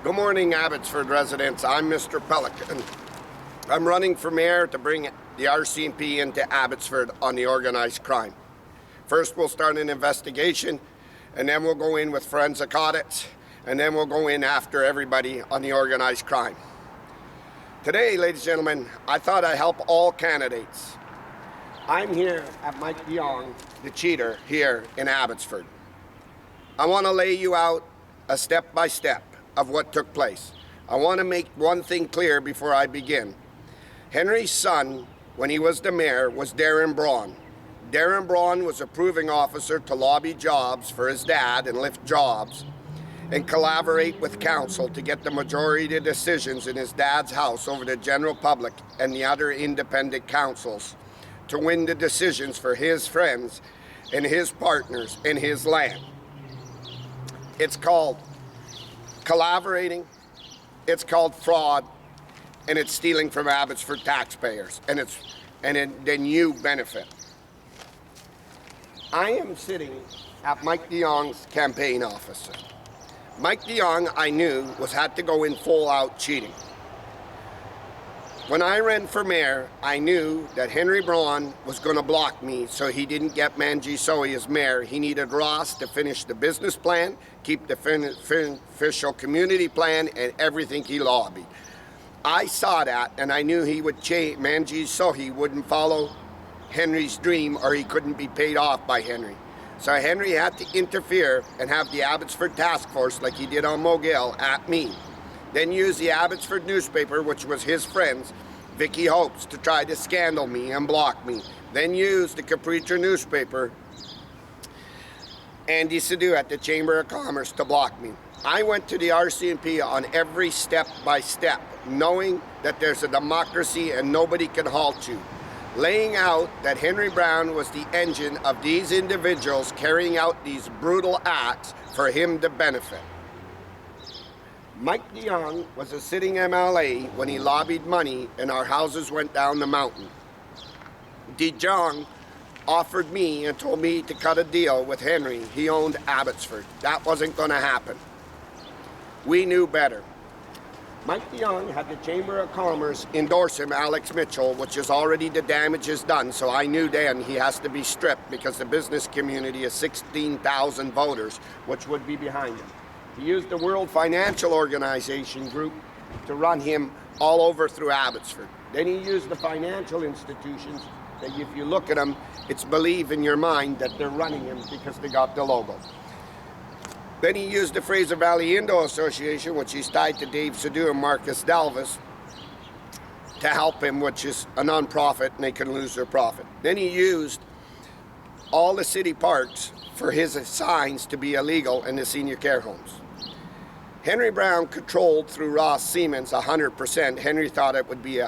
Good morning, Abbotsford residents. I'm Mr. Pelican. I'm running for mayor to bring the RCMP into Abbotsford on the organized crime. First, we'll start an investigation, and then we'll go in with forensic audits, and then we'll go in after everybody on the organized crime. Today, ladies and gentlemen, I thought I'd help all candidates. I'm here at Mike DeYoung, the cheater, here in Abbotsford. I want to lay you out a step-by-step of what took place. I want to make one thing clear before I begin. Henry's son, when he was the mayor, was Darren Braun. Darren Braun was a proving officer to lobby jobs for his dad and lift jobs and collaborate with council to get the majority of decisions in his dad's house over the general public and the other independent councils to win the decisions for his friends and his partners in his land. It's called collaborating, it's called fraud, and it's stealing from Abbotsford taxpayers, and then you benefit. I am sitting at Mike DeYoung's campaign office. Mike DeYoung, I knew, had to go in full-out cheating. When I ran for mayor, I knew that Henry Braun was going to block me, so he didn't get Manji Sohi as mayor. He needed Ross to finish the business plan, keep the official community plan, and everything he lobbied. I saw that, and I knew he would change. Manji Sohi wouldn't follow Henry's dream, or he couldn't be paid off by Henry. So Henry had to interfere and have the Abbotsford task force, like he did on Mogill, at me. Then use the Abbotsford newspaper, which was his friends, Vicky Hopes, to try to scandal me and block me. Then use the Capriccia newspaper, Andy Sadu at the Chamber of Commerce, to block me. I went to the RCMP on every step by step, knowing that there's a democracy and nobody can halt you. Laying out that Henry Braun was the engine of these individuals carrying out these brutal acts for him to benefit. Mike DeYoung was a sitting MLA when he lobbied money and our houses went down the mountain. DeYoung offered me and told me to cut a deal with Henry. He owned Abbotsford. That wasn't going to happen. We knew better. Mike DeYoung had the Chamber of Commerce endorse him, Alex Mitchell, which is already the damage is done, so I knew then he has to be stripped because the business community is 16,000 voters, which would be behind him. He used the World Financial Organization group to run him all over through Abbotsford. Then he used the financial institutions that if you look at them, it's believe in your mind that they're running him because they got the logo. Then he used the Fraser Valley Indo Association, which he's tied to Dave Sadu and Marcus Dalvis, to help him, which is a non-profit and they can lose their profit. Then he used all the city parks for his signs to be illegal in the senior care homes. Henry Braun controlled through Ross Siemens 100%. Henry thought it would be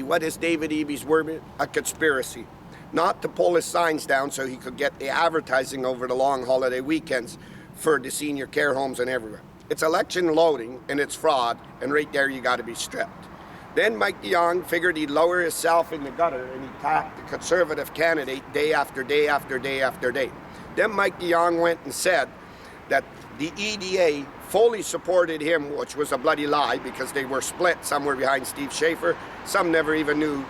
what is David Eby's word? A conspiracy. Not to pull his signs down so he could get the advertising over the long holiday weekends for the senior care homes and everywhere. It's election loading and it's fraud, and right there you got to be stripped. Then Mike DeYoung figured he'd lower himself in the gutter and he'd attack the Conservative candidate day after day after day after day. Then Mike DeYoung went and said that the EDA fully supported him, which was a bloody lie because they were split. Some were behind Steve Schaefer, some never even knew,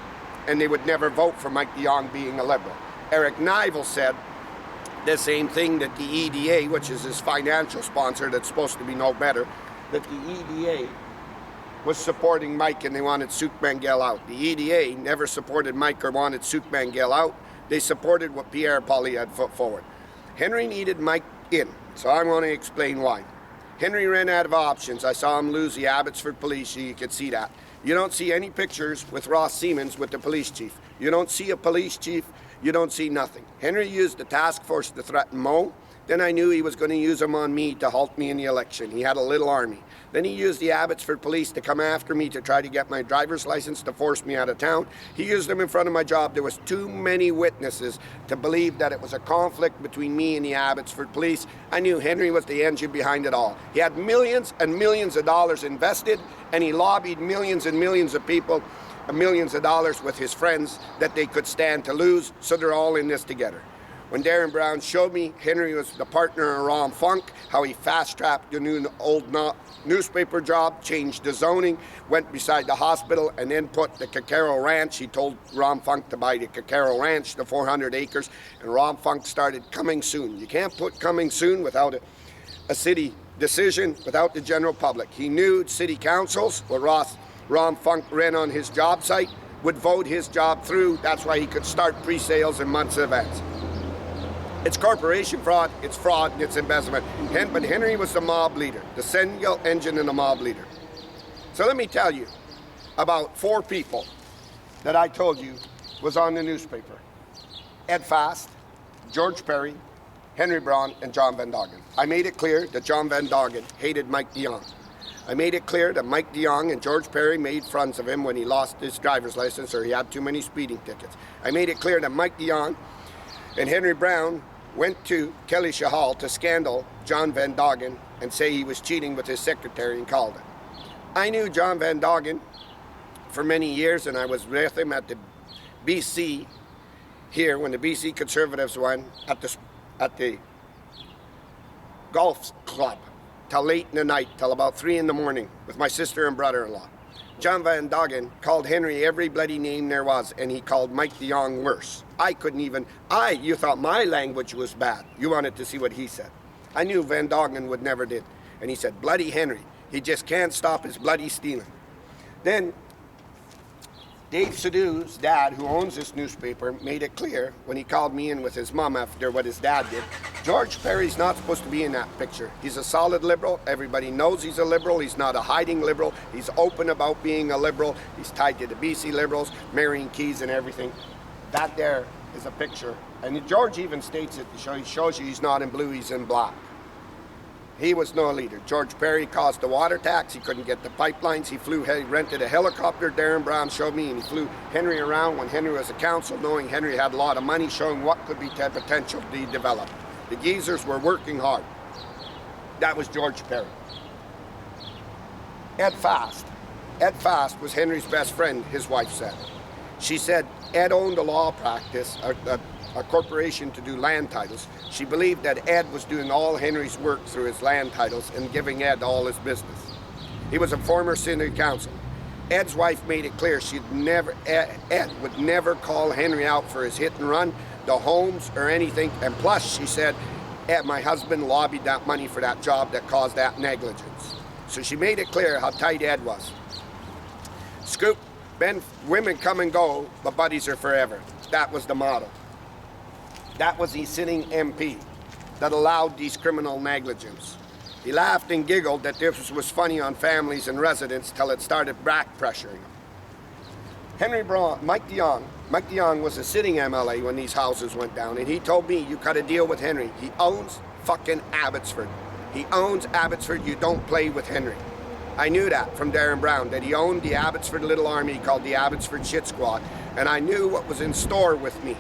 and they would never vote for Mike DeYoung being a Liberal. Eric Nivel said the same thing, that the EDA, which is his financial sponsor that's supposed to be no better, that the EDA was supporting Mike and they wanted Suk Mangel out. The EDA never supported Mike or wanted Suk Mangel out. They supported what Pierre Pauly had put forward. Henry needed Mike in, so I'm going to explain why. Henry ran out of options. I saw him lose the Abbotsford police, you could see that. You don't see any pictures with Ross Siemens with the police chief. You don't see a police chief, you don't see nothing. Henry used the task force to threaten Mo. Then I knew he was going to use them on me to halt me in the election. He had a little army. Then he used the Abbotsford police to come after me to try to get my driver's license to force me out of town. He used them in front of my job. There was too many witnesses to believe that it was a conflict between me and the Abbotsford police. I knew Henry was the engine behind it all. He had millions and millions of dollars invested, and he lobbied millions and millions of people, millions of dollars with his friends that they could stand to lose, so they're all in this together. When Darren Brown showed me Henry was the partner of Ron Funk, how he fast-tracked the new old newspaper job, changed the zoning, went beside the hospital, and then put the Cacaro Ranch. He told Ron Funk to buy the Cacaro Ranch, the 400 acres, and Ron Funk started coming soon. You can't put coming soon without a city decision, without the general public. He knew city councils, what Ron Funk ran on his job site, would vote his job through. That's why he could start pre-sales in months in advance. It's corporation fraud, it's fraud, and it's embezzlement. But Henry was the mob leader, the single engine and the mob leader. So let me tell you about 4 people that I told you was on the newspaper. Ed Fast, George Perry, Henry Braun, and John Van Doggen. I made it clear that John Van Doggen hated Mike DeYoung. I made it clear that Mike DeYoung and George Perry made friends of him when he lost his driver's license or he had too many speeding tickets. I made it clear that Mike DeYoung and Henry Brown went to Kelly Shahal to scandal John Van Doggen and say he was cheating with his secretary and called it. I knew John Van Doggen for many years, and I was with him at the BC here when the BC Conservatives won at the golf club till late in the night, till about 3 in the morning with my sister and brother-in-law. John Van Doggen called Henry every bloody name there was, and he called Mike DeYoung worse. You thought my language was bad. You wanted to see what he said. I knew Van Doggen would never did. And he said, bloody Henry, he just can't stop his bloody stealing. Then Dave Sadoo's dad, who owns this newspaper, made it clear when he called me in with his mom after what his dad did. George Perry's not supposed to be in that picture. He's a solid liberal. Everybody knows he's a liberal. He's not a hiding liberal. He's open about being a liberal. He's tied to the BC Liberals, marrying Keys and everything. That there is a picture. And George even states it to show, he shows you he's not in blue, he's in black. He was no leader. George Perry caused the water tax. He couldn't get the pipelines. He rented a helicopter, Darren Brown showed me, and he flew Henry around when Henry was a council, knowing Henry had a lot of money, showing what could be potential to be developed. The geezers were working hard. That was George Perry. Ed Fast. Ed Fast was Henry's best friend, his wife said. She said Ed owned a law practice, a corporation to do land titles. She believed that Ed was doing all Henry's work through his land titles and giving Ed all his business. He was a former city council. Ed's wife made it clear Ed would never call Henry out for his hit and run, the homes, or anything. And plus, she said, Ed, my husband lobbied that money for that job that caused that negligence. So she made it clear how tight Ed was. Scoop, Ben, women come and go, but buddies are forever. That was the motto. That was the sitting MP that allowed these criminal negligence. He laughed and giggled that this was funny on families and residents till it started back pressuring him. Henry Braun, Mike DeYoung was a sitting MLA when these houses went down, and he told me, you got to deal with Henry. He owns fucking Abbotsford. He owns Abbotsford. You don't play with Henry. I knew that from Darren Brown, that he owned the Abbotsford little army called the Abbotsford Shit Squad, and I knew what was in store with me.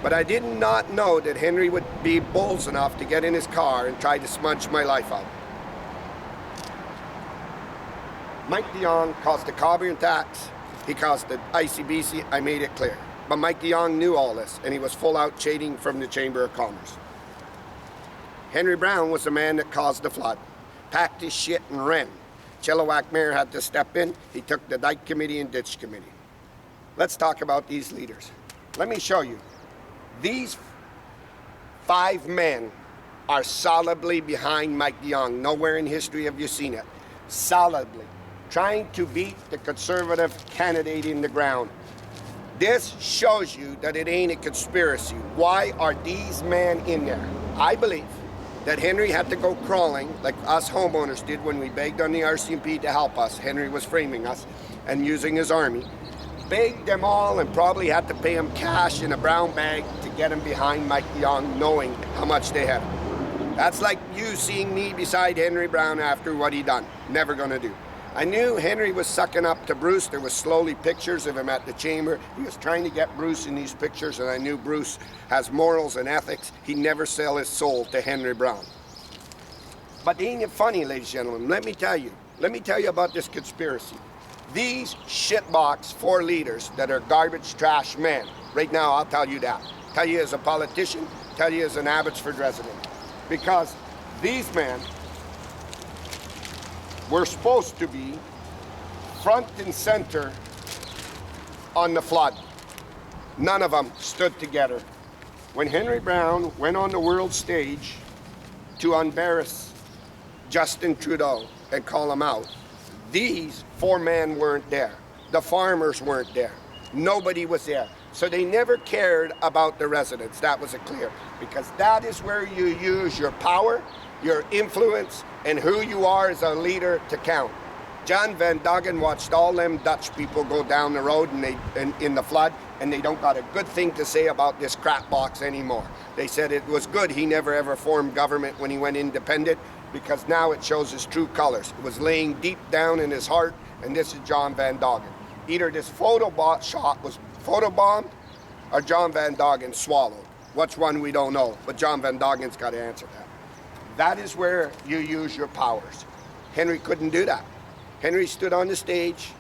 But I did not know that Henry would be bulls enough to get in his car and try to smudge my life out. Mike DeYoung caused the carbon tax. He caused the ICBC. I made it clear. But Mike DeYoung knew all this, and he was full out cheating from the Chamber of Commerce. Henry Brown was the man that caused the flood, packed his shit and ran. Chilliwack Mayor had to step in. He took the Dike Committee and Ditch Committee. Let's talk about these leaders. Let me show you. These 5 men are solidly behind Mike DeYoung. Nowhere in history have you seen it. Solidly. Trying to beat the Conservative candidate in the ground. This shows you that it ain't a conspiracy. Why are these men in there? I believe that Henry had to go crawling like us homeowners did when we begged on the RCMP to help us. Henry was framing us and using his army. Begged them all and probably had to pay them cash in a brown bag to get him behind Mike DeYoung, knowing how much they had. That's like you seeing me beside Henry Brown after what he done. Never gonna do. I knew Henry was sucking up to Bruce. There was slowly pictures of him at the chamber. He was trying to get Bruce in these pictures, and I knew Bruce has morals and ethics. He'd never sell his soul to Henry Brown. But ain't it funny, ladies and gentlemen? Let me tell you about this conspiracy. These shitbox 4 leaders that are garbage trash men, right now I'll tell you that. Tell you as a politician, tell you as an Abbotsford resident, because these men were supposed to be front and center on the flood. None of them stood together. When Henry Braun went on the world stage to embarrass Justin Trudeau and call him out, these four men weren't there. The farmers weren't there. Nobody was there. So they never cared about the residents. That was clear, because that is where you use your power, your influence, and who you are as a leader to count. John Van Duggan watched all them Dutch people go down the road in the flood, and they don't got a good thing to say about this crap box anymore. They said it was good he never ever formed government when he went independent, because now it shows his true colors. It was laying deep down in his heart, and this is John Van Duggan. Either this shot was photobombed or John Van Duggan swallowed. Which one, we don't know, but John Van Duggan's got to answer that. That is where you use your powers. Henry couldn't do that. Henry stood on the stage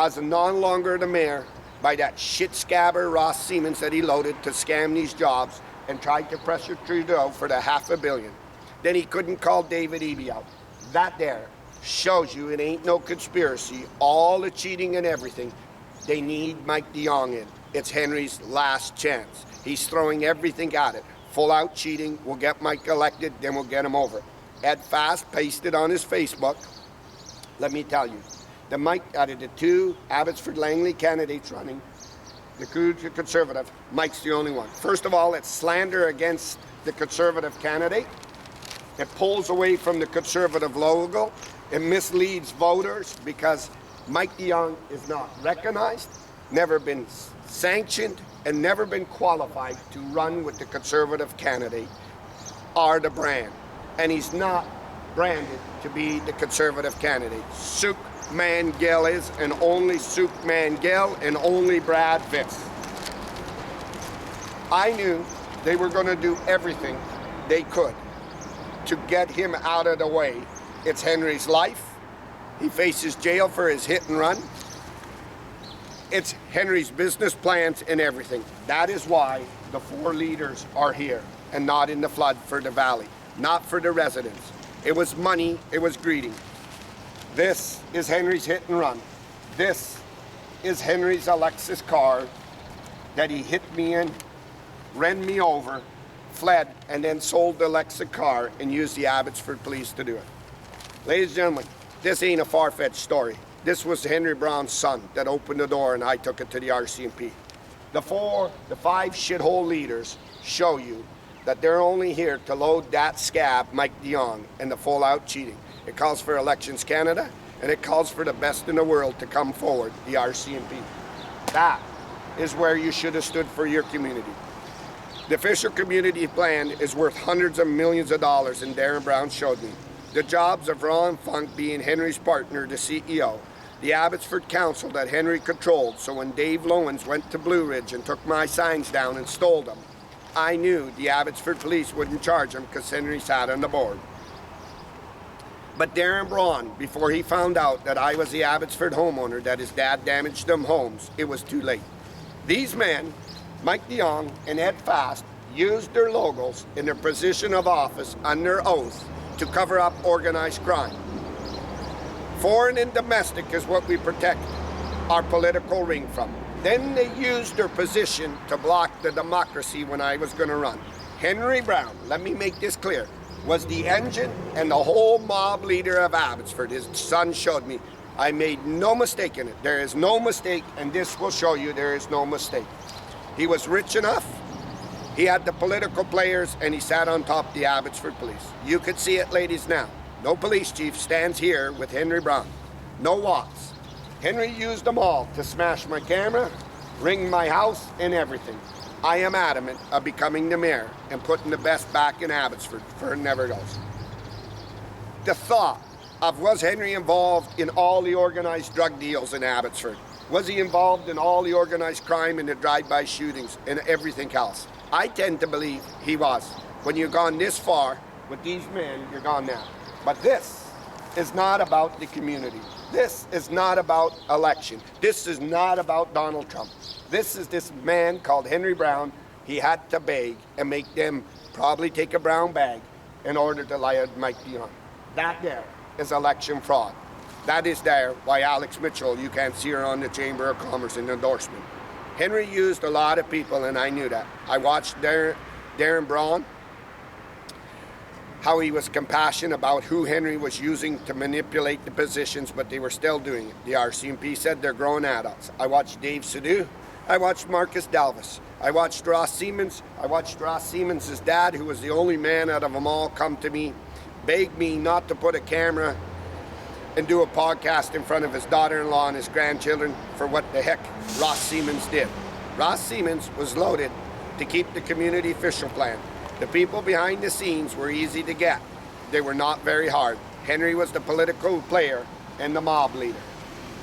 as a no longer the mayor by that shit scabber Ross Siemens that he loaded to scam these jobs and tried to pressure Trudeau for the $500 million. Then he couldn't call David Eby out. That there shows you it ain't no conspiracy. All the cheating and everything, they need Mike de Jong in. It's Henry's last chance. He's throwing everything at it. Full out cheating, we'll get Mike elected, then we'll get him over. Ed Fast pasted on his Facebook. Let me tell you, the Mike out of the two Abbotsford Langley candidates running, the Conservative, Mike's the only one. First of all, it's slander against the Conservative candidate. It pulls away from the Conservative logo. It misleads voters because Mike de Jong is not recognized, never been sanctioned, and never been qualified to run with the Conservative candidate or the brand. And he's not branded to be the Conservative candidate. Suk Man-Gill is, and only Suk Man-Gill, and only Brad Vitz. I knew they were going to do everything they could to get him out of the way. It's Henry's life. He faces jail for his hit and run. It's Henry's business plans and everything. That is why the four leaders are here and not in the flood for the valley, not for the residents. It was money, it was greedy. This is Henry's hit and run. This is Henry's Alexis car that he hit me in, ran me over, fled, and then sold the Alexa car and used the Abbotsford police to do it. Ladies and gentlemen, this ain't a far-fetched story. This was Henry Braun's son that opened the door, and I took it to the RCMP. The five shithole leaders show you that they're only here to load that scab, Mike de Jong, and the full-out cheating. It calls for Elections Canada, and it calls for the best in the world to come forward, the RCMP. That is where you should have stood for your community. The official community plan is worth hundreds of millions of dollars, and Darren Brown showed me. The jobs of Ron Funk being Henry's partner, the CEO, the Abbotsford Council that Henry controlled, so when Dave Lowens went to Blue Ridge and took my signs down and stole them, I knew the Abbotsford police wouldn't charge him because Henry sat on the board. But Darren Braun, before he found out that I was the Abbotsford homeowner that his dad damaged them homes, it was too late. These men, Mike de Jong and Ed Fast, used their logos in their position of office under oath to cover up organized crime. Foreign and domestic is what we protect our political ring from. Then they used their position to block the democracy when I was going to run. Henry Braun, let me make this clear, was the engine and the whole mob leader of Abbotsford. His son showed me. I made no mistake in it. There is no mistake, and this will show you there is no mistake. He was rich enough. He had the political players, and he sat on top of the Abbotsford police. You could see it, ladies, now. No police chief stands here with Henry Braun. No Watts. Henry used them all to smash my camera, ring my house, and everything. I am adamant of becoming the mayor and putting the best back in Abbotsford, for it never goes. The thought of, was Henry involved in all the organized drug deals in Abbotsford? Was he involved in all the organized crime and the drive-by shootings and everything else? I tend to believe he was. When you've gone this far with these men, you're gone now. But this is not about the community. This is not about election. This is not about Donald Trump. This is this man called Henry Braun He had to beg and make them probably take a brown bag in order to lie at Mike Dion. That there is election fraud. That is there why Alex Mitchell, you can't see her on the Chamber of Commerce in endorsement. Henry used a lot of people, and I knew that. I watched Darren Braun, how he was compassionate about who Henry was using to manipulate the positions, but they were still doing it. The RCMP said they're grown adults. I watched Dave Sadu. I watched Marcus Dalvis. I watched Ross Siemens. I watched Ross Siemens' dad, who was the only man out of them all, come to me, beg me not to put a camera and do a podcast in front of his daughter-in-law and his grandchildren for what the heck Ross Siemens did. Ross Siemens was loaded to keep the community official plan. The people behind the scenes were easy to get. They were not very hard. Henry was the political player and the mob leader.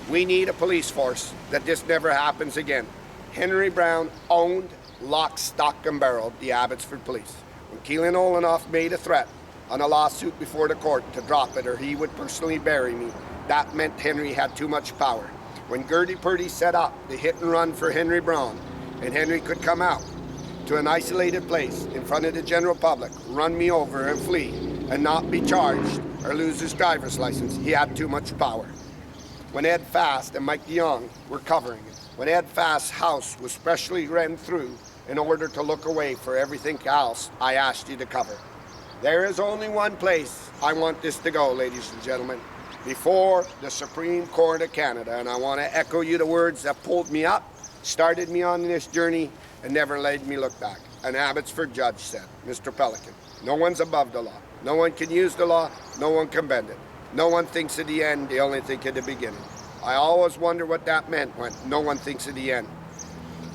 We need a police force that this never happens again. Henry Brown owned, lock, stock, and barrel the Abbotsford Police. When Keelan Olenoff made a threat on a lawsuit before the court to drop it or he would personally bury me, that meant Henry had too much power. When Gertie Purdy set up the hit and run for Henry Brown, and Henry could come out to an isolated place in front of the general public, run me over and flee, and not be charged or lose his driver's license, he had too much power. When Ed Fast and Mike DeYoung were covering it, when Ed Fast's house was specially ran through in order to look away for everything else I asked you to cover. There is only one place I want this to go, ladies and gentlemen, before the Supreme Court of Canada. And I want to echo you the words that pulled me up, started me on this journey, and never let me look back. An Abbotsford judge said, Mr. Pelican, no one's above the law. No one can use the law. No one can bend it. No one thinks of the end. They only think of the beginning. I always wonder what that meant when no one thinks of the end.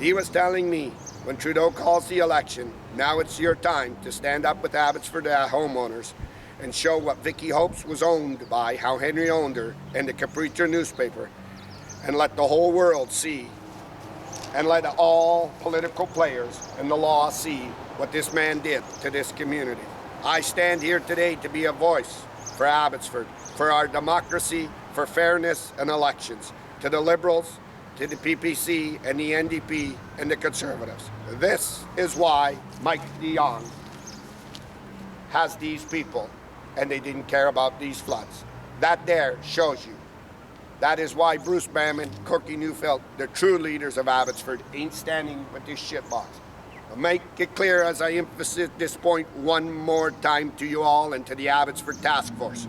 He was telling me, when Trudeau calls the election, now it's your time to stand up with Abbotsford homeowners and show what Vicky Hopes was owned by, how Henry owned her, and the Capriccio newspaper, and let the whole world see, and let all political players and the law see what this man did to this community. I stand here today to be a voice for Abbotsford, for our democracy, for fairness and elections, to the Liberals, to the PPC and the NDP and the Conservatives. This is why Mike DeYoung has these people, and they didn't care about these floods. That there shows you. That is why Bruce Bamman, Corky Neufeld, the true leaders of Abbotsford, ain't standing with this shitbox. I'll make it clear as I emphasize this point one more time to you all and to the Abbotsford Task Force.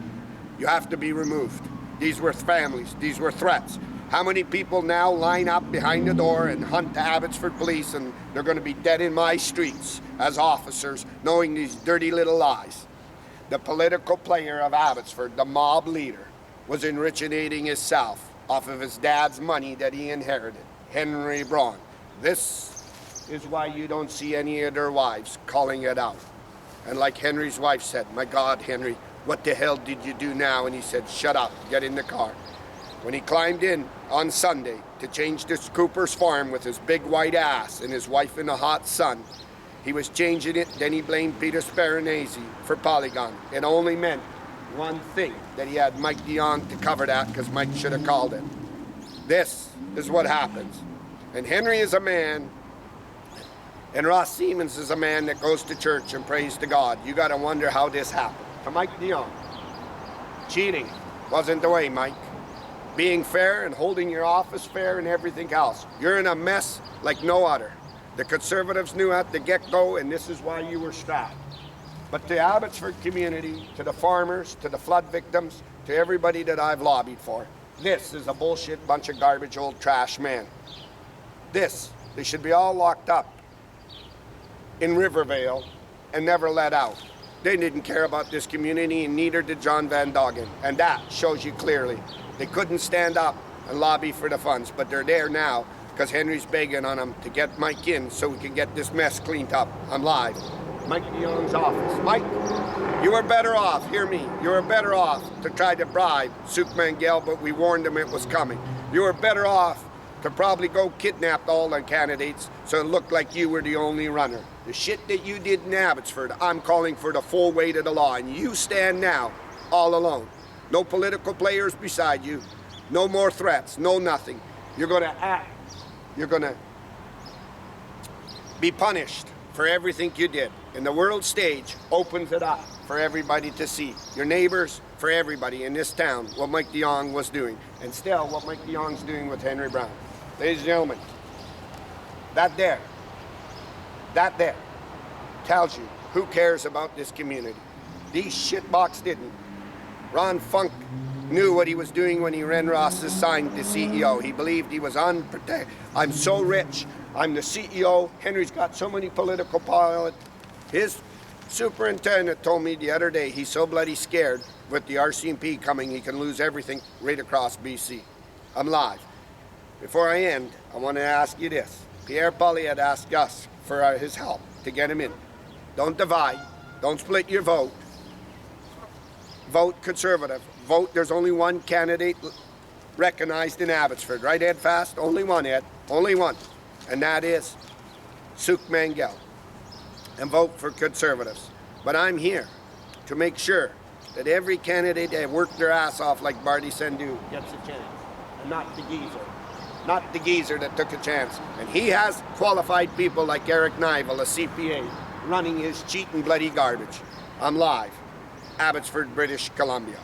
You have to be removed. These were families. These were threats. How many people now line up behind the door and hunt the Abbotsford police, and they're going to be dead in my streets as officers, knowing these dirty little lies? The political player of Abbotsford, the mob leader, was enriching himself off of his dad's money that he inherited, Henry Braun. This is why you don't see any of their wives calling it out. And like Henry's wife said, my God, Henry, what the hell did you do now? And he said, shut up, get in the car. When he climbed in on Sunday to change this Cooper's farm with his big white ass and his wife in the hot sun, he was changing it, then he blamed Peter Speranese for Polygon. It only meant one thing, that he had Mike DeYoung to cover that because Mike should have called it. This is what happens. And Henry is a man, and Ross Siemens is a man that goes to church and prays to God. You got to wonder how this happened. To Mike DeYoung, cheating wasn't the way, Mike. Being fair and holding your office fair and everything else. You're in a mess like no other. The Conservatives knew at the get-go, and this is why you were strapped. But to the Abbotsford community, to the farmers, to the flood victims, to everybody that I've lobbied for, this is a bullshit bunch of garbage old trash man. They should be all locked up in Rivervale and never let out. They didn't care about this community, and neither did John Van Doggen. And that shows you clearly. They couldn't stand up and lobby for the funds, but they're there now because Henry's begging on them to get Mike in so we can get this mess cleaned up. I'm live. Mike DeYoung's office. Mike, you were better off, hear me, you were better off to try to bribe Suk Mangel, but we warned him it was coming. You were better off to probably go kidnap all the candidates so it looked like you were the only runner. The shit that you did in Abbotsford, I'm calling for the full weight of the law, and you stand now all alone. No political players beside you, no more threats, no nothing. You're going to act. You're going to be punished for everything you did. And the world stage opens it up for everybody to see. Your neighbors, for everybody in this town, what Mike de Jong was doing. And still, what Mike de Jong's doing with Henry Braun. Ladies and gentlemen, that there tells you who cares about this community. These shitbox didn't. Ron Funk knew what he was doing when he ran Ross's signed the CEO. He believed he was unprotected. I'm so rich. I'm the CEO. Henry's got so many political pilots. His superintendent told me the other day he's so bloody scared with the RCMP coming he can lose everything right across BC. I'm live. Before I end, I want to ask you this. Pierre Poilievre asked us for his help to get him in. Don't divide. Don't split your vote. Vote Conservative. Vote, there's only one candidate recognized in Abbotsford. Right, Ed Fast? Only one, Ed. Only one. And that is Suk Mangel. And vote for Conservatives. But I'm here to make sure that every candidate that worked their ass off like Barty Sandhu gets a chance. And not the geezer. Not the geezer that took a chance. And he has qualified people like Eric Nivel, a CPA, running his cheating bloody garbage. I'm live. Abbotsford, British Columbia.